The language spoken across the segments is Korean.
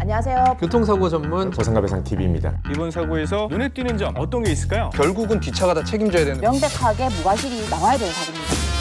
안녕하세요. 교통사고 전문 보상가배상TV입니다. 이번 사고에서 눈에 띄는 점 어떤 게 있을까요? 결국은 뒷차가 다 책임져야 되는 명백하게 무과실이 나와야 되는 사고입니다.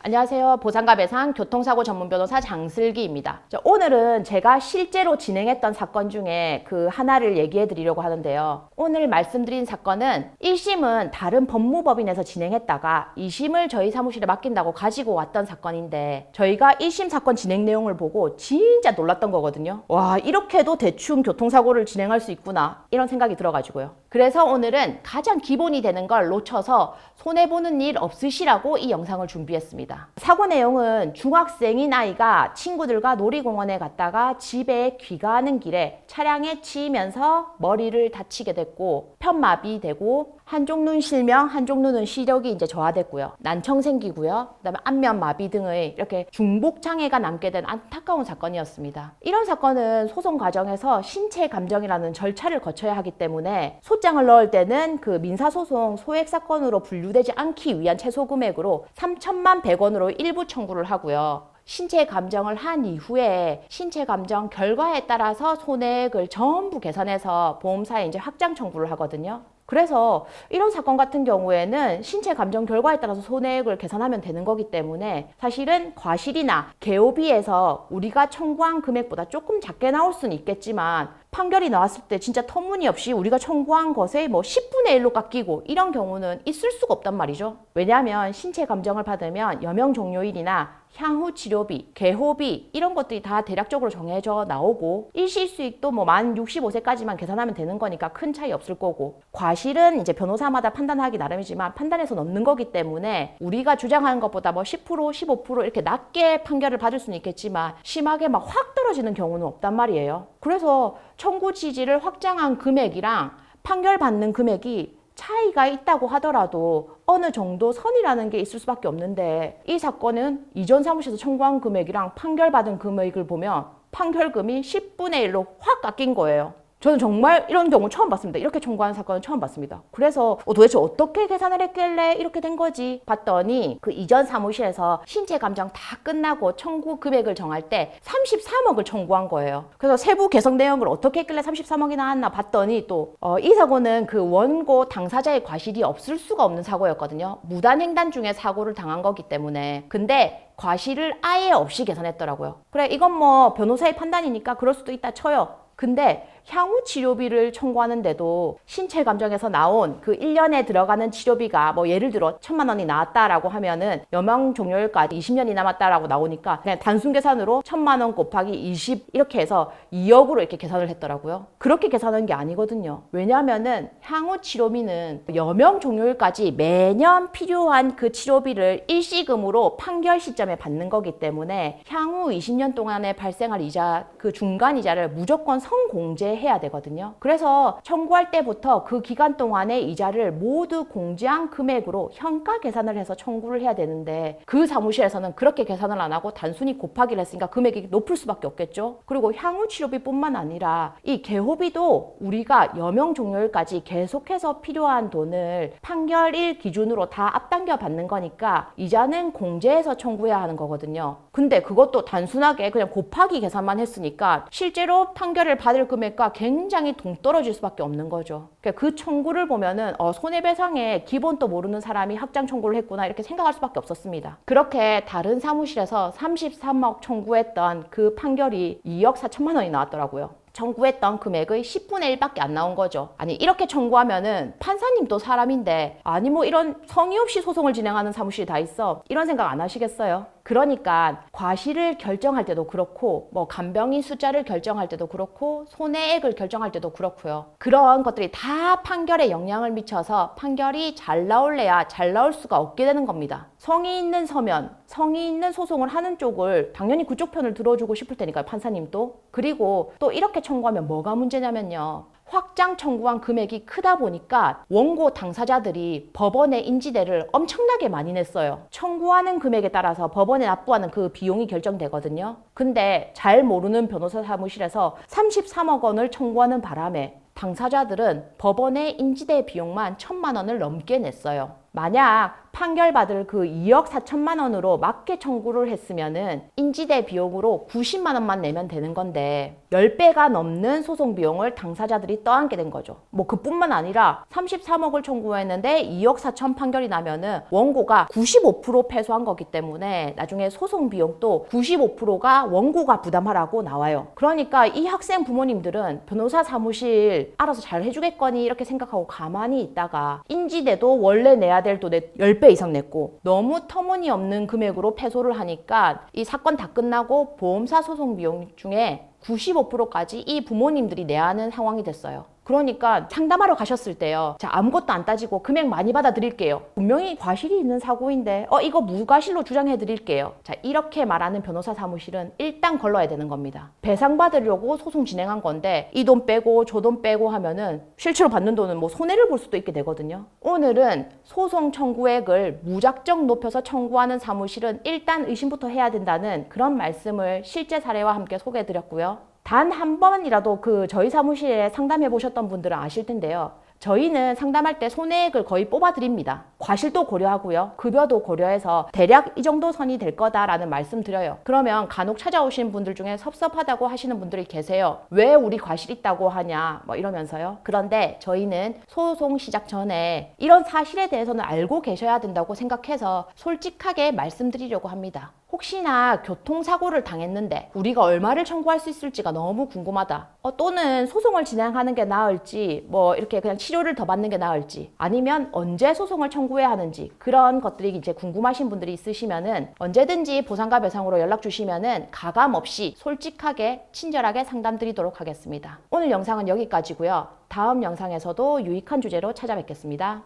안녕하세요. 보상가배상 교통사고 전문 변호사 장슬기입니다. 오늘은 제가 실제로 진행했던 사건 중에 그 하나를 얘기해 드리려고 하는데요. 오늘 말씀드린 사건은 1심은 다른 법무법인에서 진행했다가 2심을 저희 사무실에 맡긴다고 가지고 왔던 사건인데 저희가 1심 사건 진행 내용을 보고 진짜 놀랐던 거거든요. 와, 이렇게도 대충 교통사고를 진행할 수 있구나 이런 생각이 들어가지고요. 그래서 오늘은 가장 기본이 되는 걸 놓쳐서 손해보는 일 없으시라고 이 영상을 준비했습니다. 사고 내용은 중학생인 아이가 친구들과 놀이공원에 갔다가 집에 귀가하는 길에 차량에 치이면서 머리를 다치게 됐고 편마비되고 한쪽 눈 실명, 한쪽 눈은 시력이 이제 저하됐고요. 난청 생기고요. 그다음에 안면 마비 등의 이렇게 중복 장애가 남게 된 안타까운 사건이었습니다. 이런 사건은 소송 과정에서 신체 감정이라는 절차를 거쳐야 하기 때문에 소장을 넣을 때는 그 민사소송 소액 사건으로 분류되지 않기 위한 최소 금액으로 3,100원으로 일부 청구를 하고요. 신체 감정을 한 이후에 신체 감정 결과에 따라서 손해액을 전부 계산해서 보험사에 이제 확장 청구를 하거든요. 그래서 이런 사건 같은 경우에는 신체 감정 결과에 따라서 손해액을 계산하면 되는 거기 때문에 사실은 과실이나 개호비에서 우리가 청구한 금액보다 조금 작게 나올 수는 있겠지만 판결이 나왔을 때 진짜 터무니없이 우리가 청구한 것의 뭐 10분의 1로 깎이고 이런 경우는 있을 수가 없단 말이죠. 왜냐하면 신체 감정을 받으면 여명 종료일이나 향후 치료비, 개호비 이런 것들이 다 대략적으로 정해져 나오고 일시수익도 뭐 만 65세까지만 계산하면 되는 거니까 큰 차이 없을 거고 과실은 이제 변호사마다 판단하기 나름이지만 판단해서 넣는 거기 때문에 우리가 주장하는 것보다 뭐 10%, 15% 이렇게 낮게 판결을 받을 수는 있겠지만 심하게 막 확 떨어지는 경우는 없단 말이에요. 그래서 청구 지지를 확장한 금액이랑 판결 받는 금액이 차이가 있다고 하더라도 어느 정도 선이라는 게 있을 수밖에 없는데 이 사건은 이전 사무실에서 청구한 금액이랑 판결받은 금액을 보면 판결금이 10분의 1로 확 깎인 거예요. 저는 정말 이런 경우 처음 봤습니다. 이렇게 청구하는 사건은 처음 봤습니다. 그래서 도대체 어떻게 계산을 했길래 이렇게 된 거지? 봤더니 그 이전 사무실에서 신체 감정 다 끝나고 청구 금액을 정할 때 33억을 청구한 거예요. 그래서 세부 개성 내용을 어떻게 했길래 33억이 나왔나 봤더니 또 이 사고는 그 원고 당사자의 과실이 없을 수가 없는 사고였거든요. 무단횡단 중에 사고를 당한 거기 때문에. 근데 과실을 아예 없이 계산했더라고요. 그래, 이건 뭐 변호사의 판단이니까 그럴 수도 있다 쳐요. 근데 향후 치료비를 청구하는데도 신체 감정에서 나온 그 1년에 들어가는 치료비가 뭐 예를 들어 1,000만 원이 나왔다라고 하면은 여명 종료일까지 20년이 남았다라고 나오니까 그냥 단순 계산으로 1,000만 원 곱하기 20 이렇게 해서 2억으로 이렇게 계산을 했더라고요. 그렇게 계산한 게 아니거든요. 왜냐하면은 향후 치료비는 여명 종료일까지 매년 필요한 그 치료비를 일시금으로 판결 시점에 받는 거기 때문에 향후 20년 동안에 발생할 이자, 그 중간 이자를 무조건 성공제해야 되거든요. 그래서 청구할 때부터 그 기간 동안의 이자를 모두 공제한 금액으로 현가 계산을 해서 청구를 해야 되는데 그 사무실에서는 그렇게 계산을 안 하고 단순히 곱하기를 했으니까 금액이 높을 수밖에 없겠죠. 그리고 향후 치료비뿐만 아니라 이 개호비도 우리가 여명 종료일까지 계속해서 필요한 돈을 판결일 기준으로 다 앞당겨 받는 거니까 이자는 공제해서 청구해야 하는 거거든요. 근데 그것도 단순하게 그냥 곱하기 계산만 했으니까 실제로 판결을 받을 금액과 굉장히 동떨어질 수밖에 없는 거죠. 그러니까 그 청구를 보면은 손해배상에 기본도 모르는 사람이 확장 청구를 했구나 이렇게 생각할 수밖에 없었습니다. 그렇게 다른 사무실에서 33억 청구했던 그 판결이 2억 4천만 원이 나왔더라고요. 청구했던 금액의 10분의 1밖에 안 나온 거죠. 아니 이렇게 청구하면은 판사님도 사람인데 아니 뭐 이런 성의 없이 소송을 진행하는 사무실이 다 있어 이런 생각 안 하시겠어요? 그러니까 과실을 결정할 때도 그렇고 뭐 간병인 숫자를 결정할 때도 그렇고 손해액을 결정할 때도 그렇고요. 그런 것들이 다 판결에 영향을 미쳐서 판결이 잘 나올래야 잘 나올 수가 없게 되는 겁니다. 성의 있는 서면, 성의 있는 소송을 하는 쪽을 당연히 그쪽 편을 들어주고 싶을 테니까요, 판사님도. 그리고 또 이렇게 청구하면 뭐가 문제냐면요. 확장 청구한 금액이 크다 보니까 원고 당사자들이 법원에 인지대를 엄청나게 많이 냈어요. 청구하는 금액에 따라서 법원에 납부하는 그 비용이 결정되거든요. 근데 잘 모르는 변호사 사무실에서 33억 원을 청구하는 바람에 당사자들은 법원의 인지대 비용만 1,000만 원을 넘게 냈어요. 만약 판결받을 그 2억 4천만 원으로 맞게 청구를 했으면은 인지대 비용으로 90만 원만 내면 되는 건데 10배가 넘는 소송 비용을 당사자들이 떠안게 된 거죠. 뭐 그뿐만 아니라 33억을 청구했는데 2억 4천 판결이 나면은 원고가 95% 패소한 거기 때문에 나중에 소송 비용도 95%가 원고가 부담하라고 나와요. 그러니까 이 학생 부모님들은 변호사 사무실 알아서 잘 해주겠거니 이렇게 생각하고 가만히 있다가 인지대도 원래 내야 될 돈의 10배 이상 냈고 너무 터무니없는 금액으로 패소를 하니까 이 사건 다 끝나고 보험사 소송 비용 중에 95%까지 이 부모님들이 내야 하는 상황이 됐어요. 그러니까 상담하러 가셨을 때요. 자, 아무것도 안 따지고 금액 많이 받아드릴게요. 분명히 과실이 있는 사고인데 이거 무과실로 주장해드릴게요. 자, 이렇게 말하는 변호사 사무실은 일단 걸러야 되는 겁니다. 배상받으려고 소송 진행한 건데 이 돈 빼고 저 돈 빼고 하면은 실제로 받는 돈은 뭐 손해를 볼 수도 있게 되거든요. 오늘은 소송 청구액을 무작정 높여서 청구하는 사무실은 일단 의심부터 해야 된다는 그런 말씀을 실제 사례와 함께 소개해드렸고요. 단 한 번이라도 저희 사무실에 상담해 보셨던 분들은 아실 텐데요. 저희는 상담할 때 손해액을 거의 뽑아 드립니다. 과실도 고려하고요. 급여도 고려해서 대략 이 정도 선이 될 거다라는 말씀 드려요. 그러면 간혹 찾아오신 분들 중에 섭섭하다고 하시는 분들이 계세요. 왜 우리 과실 있다고 하냐 뭐 이러면서요. 그런데 저희는 소송 시작 전에 이런 사실에 대해서는 알고 계셔야 된다고 생각해서 솔직하게 말씀드리려고 합니다. 혹시나 교통사고를 당했는데 우리가 얼마를 청구할 수 있을지가 너무 궁금하다. 또는 소송을 진행하는 게 나을지 뭐 이렇게 그냥 치료를 더 받는 게 나을지 아니면 언제 소송을 청구해야 하는지 그런 것들이 이제 궁금하신 분들이 있으시면은 언제든지 보상과 배상으로 연락 주시면은 가감 없이 솔직하게 친절하게 상담드리도록 하겠습니다. 오늘 영상은 여기까지고요. 다음 영상에서도 유익한 주제로 찾아뵙겠습니다.